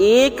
1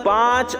5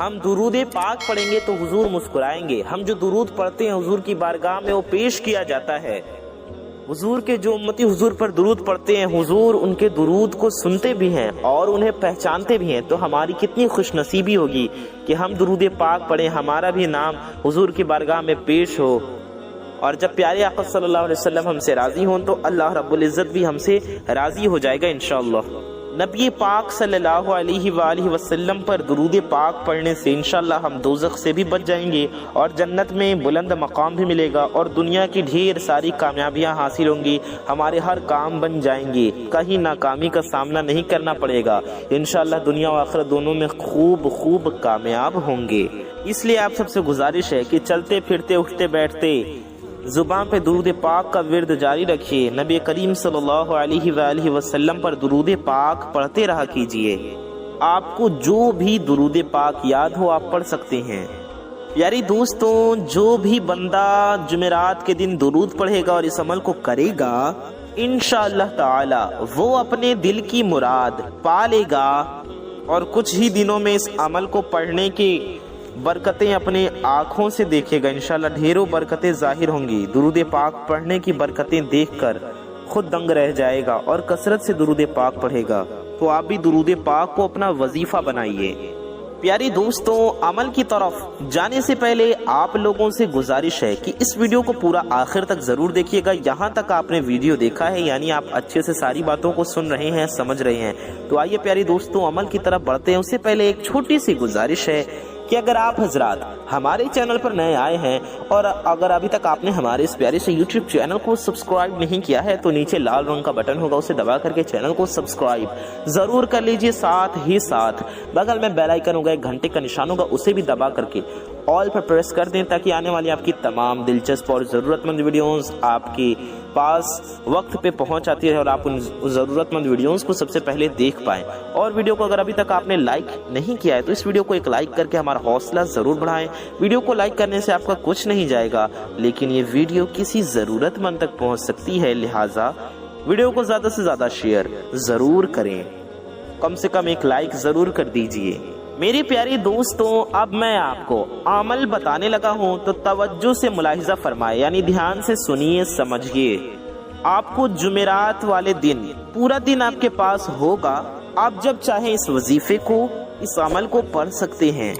ہم درود پاک پڑھیں گے تو حضور مسکرائیں گے. ہم جو درود پڑھتے ہیں حضور کی بارگاہ میں وہ پیش کیا جاتا ہے. حضور کے جو امتی حضور پر درود پڑھتے ہیں حضور ان کے درود کو سنتے بھی ہیں اور انہیں پہچانتے بھی ہیں. تو ہماری کتنی خوش نصیبی ہوگی کہ ہم درود پاک پڑھیں, ہمارا بھی نام حضور کی بارگاہ میں پیش ہو. اور جب پیارے آقا صلی اللہ علیہ وسلم ہم سے راضی ہوں تو اللہ رب العزت بھی ہم سے راضی ہو جائے گا انشاءاللہ. نبی پاک صلی اللہ علیہ وآلہ وسلم پر درود پاک پڑھنے سے انشاءاللہ ہم دوزخ سے بھی بچ جائیں گے اور جنت میں بلند مقام بھی ملے گا اور دنیا کی ڈھیر ساری کامیابیاں حاصل ہوں گی. ہمارے ہر کام بن جائیں گے, کہیں ناکامی کا سامنا نہیں کرنا پڑے گا. انشاءاللہ دنیا و آخرت دونوں میں خوب کامیاب ہوں گے. اس لیے آپ سب سے گزارش ہے کہ چلتے پھرتے اٹھتے بیٹھتے زبان پہ درود پاک کا ورد جاری رکھیے. نبی کریم صلی اللہ علیہ وآلہ وسلم پر درود پاک پڑھتے رہا کیجئے. آپ کو جو بھی درود پاک یاد ہو آپ پڑھ سکتے ہیں. پیاری دوستوں, جو بھی بندہ جمعرات کے دن درود پڑھے گا اور اس عمل کو کرے گا انشاءاللہ تعالی وہ اپنے دل کی مراد پا لے گا اور کچھ ہی دنوں میں اس عمل کو پڑھنے کی برکتیں اپنے آنکھوں سے دیکھے گا. انشاءاللہ ڈھیروں برکتیں ظاہر ہوں گی. درود پاک پڑھنے کی برکتیں دیکھ کر خود دنگ رہ جائے گا اور کثرت سے درود پاک پڑھے گا. تو آپ بھی درود پاک کو اپنا وظیفہ بنائیے. پیاری دوستوں, عمل کی طرف جانے سے پہلے آپ لوگوں سے گزارش ہے کہ اس ویڈیو کو پورا آخر تک ضرور دیکھیے گا. یہاں تک آپ نے ویڈیو دیکھا ہے یعنی آپ اچھے سے ساری باتوں کو سن رہے ہیں, سمجھ رہے ہیں. تو آئیے پیاری دوستوں عمل کی طرف بڑھتے ہیں. اس سے پہلے ایک چھوٹی سی گزارش ہے کہ اگر آپ حضرات ہمارے چینل پر نئے آئے ہیں اور اگر ابھی تک آپ نے ہمارے اس پیارے سے یوٹیوب چینل کو سبسکرائب نہیں کیا ہے تو نیچے لال رنگ کا بٹن ہوگا, اسے دبا کر کے چینل کو سبسکرائب ضرور کر لیجئے. ساتھ ہی ساتھ بغل میں بیل آئیکن ہوگا, ایک گھنٹے کا نشان ہوگا, اسے بھی دبا کر کے آل پر پریس کر دیں تاکہ آنے والی آپ کی تمام دلچسپ اور ضرورت مند ویڈیوز آپ کے پاس وقت پہ پہنچ آتی ہے اور آپ ان ضرورت مند ویڈیوز کو سب سے پہلے دیکھ پائیں. اور ویڈیو کو اگر ابھی تک آپ نے لائک نہیں کیا ہے تو اس ویڈیو کو ایک لائک کر کے ہمارا حوصلہ ضرور بڑھائیں. ویڈیو کو لائک کرنے سے آپ کا کچھ نہیں جائے گا لیکن یہ ویڈیو کسی ضرورت مند تک پہنچ سکتی ہے, لہٰذا ویڈیو کو زیادہ سے زیادہ شیئر ضرور کریں. کم سے کم ایک لائک ضرور کر دیجئے. میری پیاری دوستوں, اب میں آپ کو عمل بتانے لگا ہوں تو توجہ سے ملاحظہ فرمائے یعنی دھیان سے سنیے, سمجھیے. آپ کو جمعرات والے دن پورا دن آپ کے پاس ہوگا. آپ جب چاہیں اس وظیفے کو, اس عمل کو پڑھ سکتے ہیں.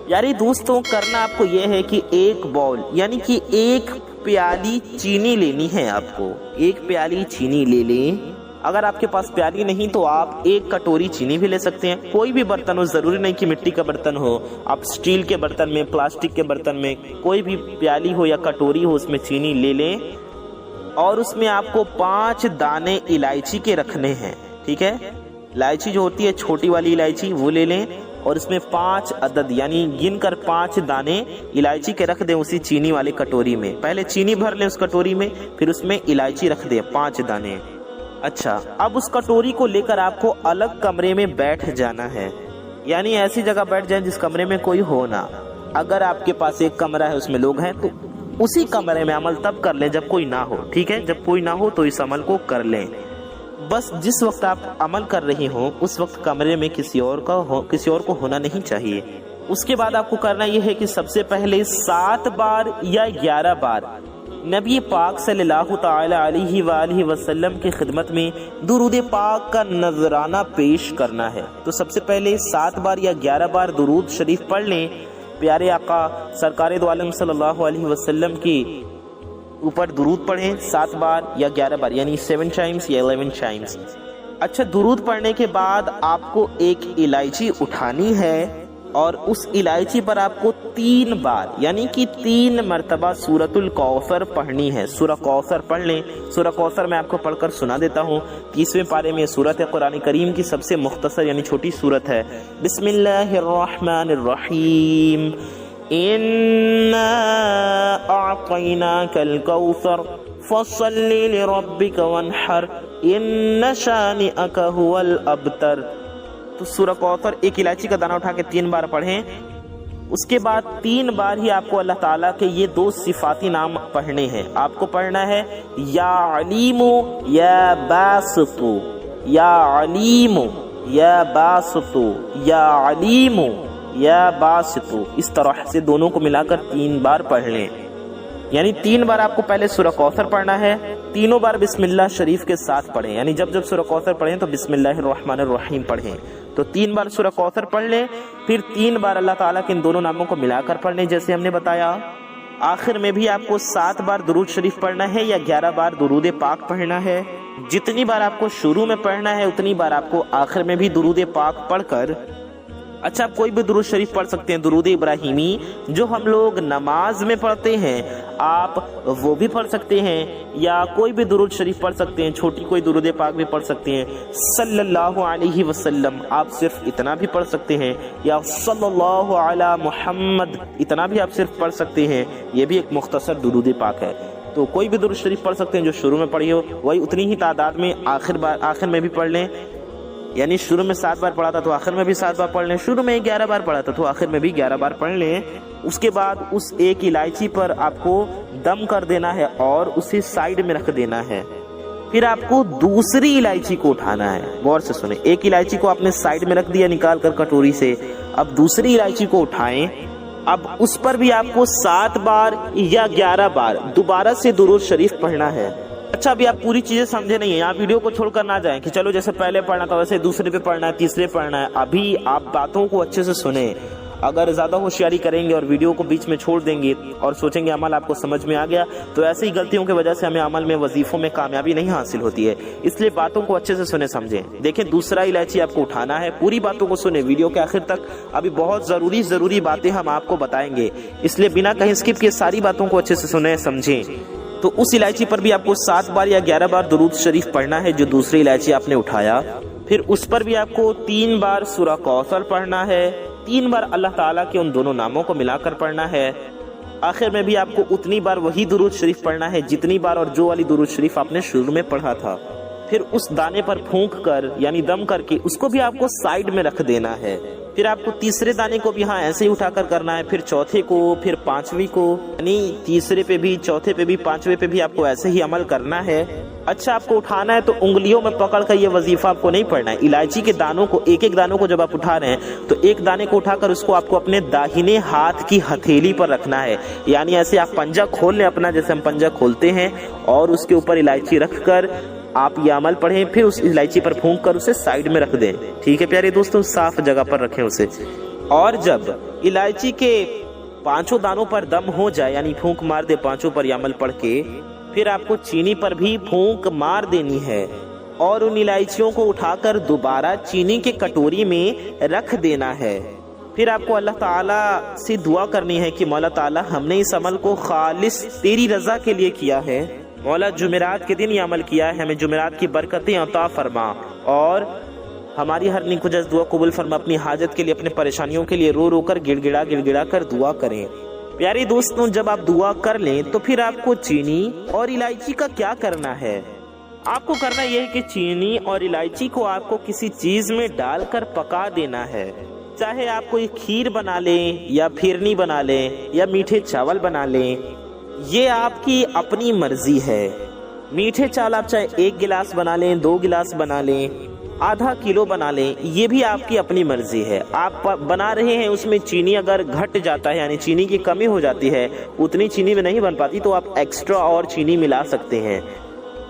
یاری دوستوں, کرنا آپ کو یہ ہے کہ ایک باؤل یعنی کہ ایک پیالی چینی لینی ہے. آپ کو ایک پیالی چینی لے لیں. اگر آپ کے پاس پیالی نہیں تو آپ ایک کٹوری چینی بھی لے سکتے ہیں. کوئی بھی برتن ہو, ضروری نہیں کہ مٹی کا برتن ہو, آپ سٹیل کے برتن میں, پلاسٹک کے برتن میں, کوئی بھی پیالی ہو یا کٹوری ہو اس میں چینی لے لیں اور اس میں آپ کو 5 دانے الائچی کے رکھنے ہیں. ٹھیک ہے, الائچی جو ہوتی ہے چھوٹی والی الائچی وہ لے لیں اور اس میں 5 عدد یعنی گن کر 5 دانے الائچی کے رکھ دیں اسی چینی والے کٹوری میں. پہلے چینی بھر لیں اس کٹوری میں, پھر اس میں الائچی رکھ دیں 5 دانے. اچھا, اب اس کٹوری کو لے کر آپ کو الگ کمرے میں بیٹھ جانا ہے یعنی ایسی جگہ بیٹھ جائیں جس کمرے میں کوئی ہو نہ. اگر آپ کے پاس ایک کمرہ ہے اس میں لوگ ہیں تو اسی کمرے میں عمل تب کر لیں جب کوئی نہ ہو. ٹھیک ہے, جب کوئی نہ ہو تو اس عمل کو کر لیں. بس جس وقت آپ عمل کر رہی ہوں اس وقت کمرے میں کسی اور کو ہونا نہیں چاہیے. اس کے بعد آپ کو کرنا یہ ہے کہ سب سے پہلے 7 بار یا 11 بار نبی پاک صلی اللہ تعالی علیہ وآلہ وسلم کی خدمت میں درود پاک کا نذرانہ پیش کرنا ہے. تو سب سے پہلے 7 بار یا 11 بار درود شریف پڑھ لیں. پیارے آقا سرکار دو عالم صلی اللہ علیہ وسلم کی اوپر درود پڑھیں 7 بار یا 11 بار یعنی 7 ٹائمز یا 11 ٹائمز. اچھا, درود پڑھنے کے بعد آپ کو ایک الائچی اٹھانی ہے اور اس الائچی پر آپ کو 3 بار یعنی کہ 3 مرتبہ سورۃ الکوثر پڑھنی ہے. سورہ کوثر پڑھ لیں. سورہ کوثر میں آپ کو پڑھ کر سنا دیتا ہوں. 30ویں پارے میں سورت قرآن کریم کی سب سے مختصر یعنی چھوٹی سورت ہے. بسم اللہ الرحمن الرحیم. اِنَّا أَعْطَيْنَاكَ الْكَوْثَرَ فَصَلِّ لِرَبِّكَ وَانْحَرْ إِنَّ شَانِئَكَ هُوَ الْأَبْتَرُ. تو سورہ کوثر ایک الائچی کا دانہ اٹھا کے 3 بار پڑھیں. اس کے بعد 3 بار ہی آپ کو اللہ تعالیٰ کے یہ 2 صفاتی نام پڑھنے ہیں. آپ کو پڑھنا ہے یا علیم یا باسط, یا علیم یا باسط, یا علیم یا باسطو، اس طرح سے دونوں کو ملا کر 3 بار پڑھ لیں. یعنی 3 بار آپ کو پہلے سورہ کوثر پڑھنا ہے، تینوں بار بسم اللہ شریف کے ساتھ پڑھیں. یعنی جب جب سورہ کوثر پڑھیں تو بسم اللہ الرحمن الرحیم پڑھیں. تو 3 بار سورہ کوثر پڑھ لیں، پھر 3 بار اللہ تعالیٰ کے ان دونوں ناموں کو ملا کر پڑھ لیں جیسے ہم نے بتایا. آخر میں بھی آپ کو 7 بار درود شریف پڑھنا ہے یا 11 بار درود پاک پڑھنا ہے. جتنی بار آپ کو شروع میں پڑھنا ہے اتنی بار آپ کو آخر میں بھی درود پاک پڑھ کر، اچھا آپ کوئی بھی درود شریف پڑھ سکتے ہیں. درود ابراہیمی جو ہم لوگ نماز میں پڑھتے ہیں آپ وہ بھی پڑھ سکتے ہیں، یا کوئی بھی درود شریف پڑھ سکتے ہیں. چھوٹی کوئی درود پاک بھی پڑھ سکتے ہیں. صلی اللہ علیہ وسلم آپ صرف اتنا بھی پڑھ سکتے ہیں، یا صلی اللہ علی محمد اتنا بھی آپ صرف پڑھ سکتے ہیں. یہ بھی ایک مختصر درود پاک ہے. تو کوئی بھی درود شریف پڑھ سکتے ہیں جو شروع میں پڑھی ہو، وہی اتنی ہی تعداد میں آخر میں بھی پڑھ لیں. یعنی شروع میں 7 بار پڑھا تھا تو آخر میں بھی 7 بار پڑھ لیں. شروع میں 11 بار پڑھا تھا تو آخر میں بھی 11 بار پڑھ لیں. اس کے بعد اس ایک الائچی پر آپ کو دم کر دینا ہے اور اسے سائیڈ میں رکھ دینا ہے. پھر آپ کو دوسری الائچی کو اٹھانا ہے. غور سے سنیں، ایک الائچی کو آپ نے سائیڈ میں رکھ دیا نکال کر کٹوری سے. اب دوسری الائچی کو اٹھائیں. اب اس پر بھی آپ کو 7 بار یا 11 بار دوبارہ سے درود شریف پڑھنا ہے. اچھا ابھی آپ پوری چیزیں سمجھے نہیں ہیں، آپ ویڈیو کو چھوڑ کر نہ جائیں کہ چلو جیسے پہلے پڑھنا تھا ویسے دوسرے پہ پڑھنا ہے، تیسرے پڑھنا ہے. ابھی آپ باتوں کو اچھے سے سنیں. اگر زیادہ ہوشیاری کریں گے اور ویڈیو کو بیچ میں چھوڑ دیں گے اور سوچیں گے عمل آپ کو سمجھ میں آ گیا، تو ایسی ہی غلطیوں کی وجہ سے ہمیں عمل میں وظیفوں میں کامیابی نہیں حاصل ہوتی ہے. اس لیے باتوں کو اچھے سے سنیں سمجھیں. دیکھیں دوسرا الائچی آپ کو اٹھانا ہے. پوری باتوں کو سنیں ویڈیو کے آخر تک. ابھی بہت ضروری باتیں ہم آپ کو بتائیں گے، اس لیے بنا کہیں اسکپ کیے ساری باتوں کو اچھے سے سنیں سمجھیں. تو اس الائچی پر بھی آپ کو 7 بار یا 11 بار درود شریف پڑھنا ہے جو دوسری الائچی آپ نے اٹھایا. پھر اس پر بھی آپ کو 3 بار سورہ کوثر پڑھنا ہے. 3 بار اللہ تعالیٰ کے ان دونوں ناموں کو ملا کر پڑھنا ہے. آخر میں بھی آپ کو اتنی بار وہی درود شریف پڑھنا ہے جتنی بار اور جو والی درود شریف آپ نے شروع میں پڑھا تھا. پھر اس دانے پر پھونک کر یعنی دم کر کے اس کو بھی آپ کو سائیڈ میں رکھ دینا ہے. پھر آپ کو تیسرے دانے کو بھی ایسے ہی اٹھا کر کرنا ہے. پھر چوتھے کو، پھر پانچویں کو، یعنی تیسرے پہ بھی، چوتھے پہ بھی، پانچویں پہ بھی آپ کو ایسے ہی عمل کرنا ہے. اچھا آپ کو اٹھانا ہے تو انگلیوں میں پکڑ کر یہ وظیفہ آپ کو نہیں پڑھنا ہے. الائچی کے دانوں کو ایک دانوں کو جب آپ اٹھا رہے ہیں تو ایک دانے کو اٹھا کر اس کو آپ کو اپنے داہنے ہاتھ کی ہتھیلی پر رکھنا ہے. یعنی ایسے آپ پنجہ کھول لیں اپنا جیسے ہم پنجہ کھولتے ہیں، اور اس کے اوپر الائچی رکھ کر آپ یہ عمل پڑھیں. پھر اس الائچی پر پھونک کر اسے سائیڈ میں رکھ دیں. ٹھیک ہے پیارے دوستوں، صاف جگہ پر رکھیں اسے. اور جب الائچی کے 5 دانوں پر دم ہو جائے یعنی پھونک مار دے 5 پر یہ عمل پڑھ کے، پھر آپ کو چینی پر بھی پھونک مار دینی ہے اور ان الائچیوں کو اٹھا کر دوبارہ چینی کے کٹوری میں رکھ دینا ہے. پھر آپ کو اللہ تعالیٰ سے دعا کرنی ہے کہ مولا تعالیٰ ہم نے اس عمل کو خالص تیری رضا کے لیے کیا ہے. مولا جمعرات کے دن یہ عمل کیا ہے، ہمیں جمعرات کی برکتیں عطا فرما اور ہماری ہر نیک و جائز دعا قبول فرما. اپنی حاجت کے لیے، اپنے پریشانیوں کے لیے رو رو کر گڑ گڑا کر دعا کریں. پیارے دوستوں جب آپ دعا کر لیں تو پھر آپ کو چینی اور الائچی کا کیا کرنا ہے؟ آپ کو کرنا یہ ہے کہ چینی اور الائچی کو آپ کو کسی چیز میں ڈال کر پکا دینا ہے. چاہے آپ کوئی کھیر بنا لیں یا پھیرنی بنا لیں یا میٹھے چاول بنا لیں، یہ آپ کی اپنی مرضی ہے. میٹھے چاول آپ چاہے 1 گلاس بنا لیں، 2 گلاس بنا لیں، آدھا کلو بنا لیں، یہ بھی آپ کی اپنی مرضی ہے. آپ بنا رہے ہیں اس میں چینی اگر گھٹ جاتا ہے یعنی چینی کی کمی ہو جاتی ہے، اتنی چینی میں نہیں بن پاتی تو آپ ایکسٹرا اور چینی ملا سکتے ہیں.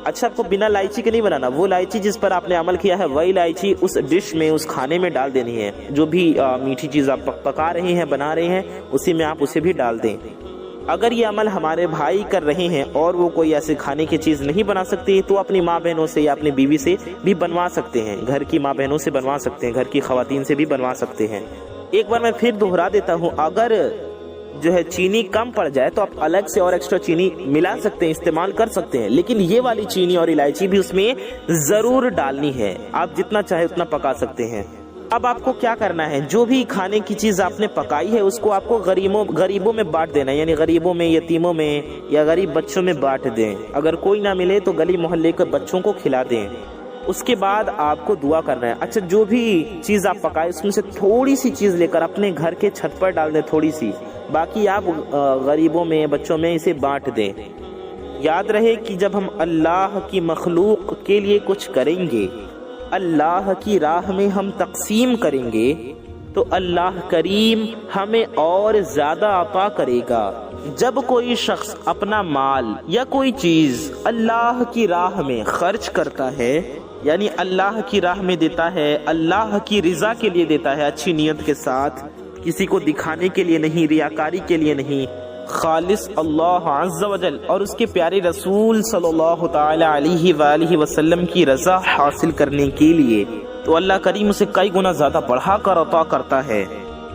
اچھا آپ کو بنا الائچی کے نہیں بنانا، وہ الائچی جس پر آپ نے عمل کیا ہے وہی الائچی اس ڈش میں، اس کھانے میں ڈال دینی ہے. جو بھی میٹھی چیز آپ پکا رہے ہیں، بنا رہے ہیں، اسی میں آپ اسے بھی ڈال دیں. اگر یہ عمل ہمارے بھائی کر رہے ہیں اور وہ کوئی ایسے کھانے کی چیز نہیں بنا سکتی تو اپنی ماں بہنوں سے یا اپنی بیوی سے بھی بنوا سکتے ہیں. گھر کی ماں بہنوں سے بنوا سکتے ہیں، گھر کی خواتین سے بھی بنوا سکتے ہیں. ایک بار میں پھر دہرا دیتا ہوں، اگر جو ہے چینی کم پڑ جائے تو آپ الگ سے اور ایکسٹرا چینی ملا سکتے ہیں، استعمال کر سکتے ہیں، لیکن یہ والی چینی اور الائچی بھی اس میں ضرور ڈالنی ہے. آپ جتنا چاہے اتنا پکا سکتے ہیں. اب آپ کو کیا کرنا ہے، جو بھی کھانے کی چیز آپ نے پکائی ہے اس کو آپ کو غریبوں میں بانٹ دینا ہے. یعنی غریبوں میں، یتیموں میں یا غریب بچوں میں بانٹ دیں. اگر کوئی نہ ملے تو گلی محلے کے بچوں کو کھلا دیں. اس کے بعد آپ کو دعا کرنا ہے. اچھا جو بھی چیز آپ پکائے اس میں سے تھوڑی سی چیز لے کر اپنے گھر کے چھت پر ڈال دیں، تھوڑی سی، باقی آپ غریبوں میں، بچوں میں اسے بانٹ دیں. یاد رہے کہ جب ہم اللہ کی مخلوق کے لیے کچھ کریں گے، اللہ کی راہ میں ہم تقسیم کریں گے تو اللہ کریم ہمیں اور زیادہ عطا کرے گا۔ جب کوئی شخص اپنا مال یا کوئی چیز اللہ کی راہ میں خرچ کرتا ہے، یعنی اللہ کی راہ میں دیتا ہے، اللہ کی رضا کے لیے دیتا ہے، اچھی نیت کے ساتھ، کسی کو دکھانے کے لیے نہیں، ریاکاری کے لیے نہیں، خالص اللہ عز و جل اور اس کے پیارے رسول صلی اللہ تعالی علیہ وآلہ وسلم کی رضا حاصل کرنے کے لیے، تو اللہ کریم اسے کئی گنا زیادہ بڑھا کر عطا کرتا ہے،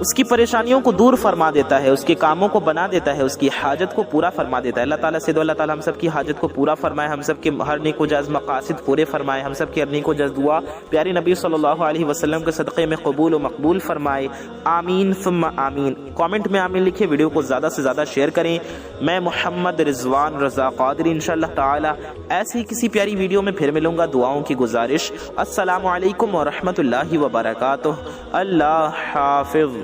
اس کی پریشانیوں کو دور فرما دیتا ہے، اس کے کاموں کو بنا دیتا ہے، اس کی حاجت کو پورا فرما دیتا ہے۔ اللہ تعالیٰ سے دو اللہ تعالیٰ ہم سب کی حاجت کو پورا فرمائے، ہم سب کے ہر نیک و جائز مقاصد پورے فرمائے، ہم سب کی ہر نیک و جائز دعا پیارے نبی صلی اللہ علیہ وسلم کے صدقے میں قبول و مقبول فرمائے، آمین ثم آمین۔ کامنٹ میں آمین لکھے، ویڈیو کو زیادہ سے زیادہ شیئر کریں۔ میں محمد رضوان رضا قادری انشاءاللہ تعالی ایسی کسی پیاری ویڈیو میں پھر ملوں گا۔ دعاؤں کی گزارش، السلام علیکم ورحمۃ اللہ وبرکاتہ۔ اللہ حافظ۔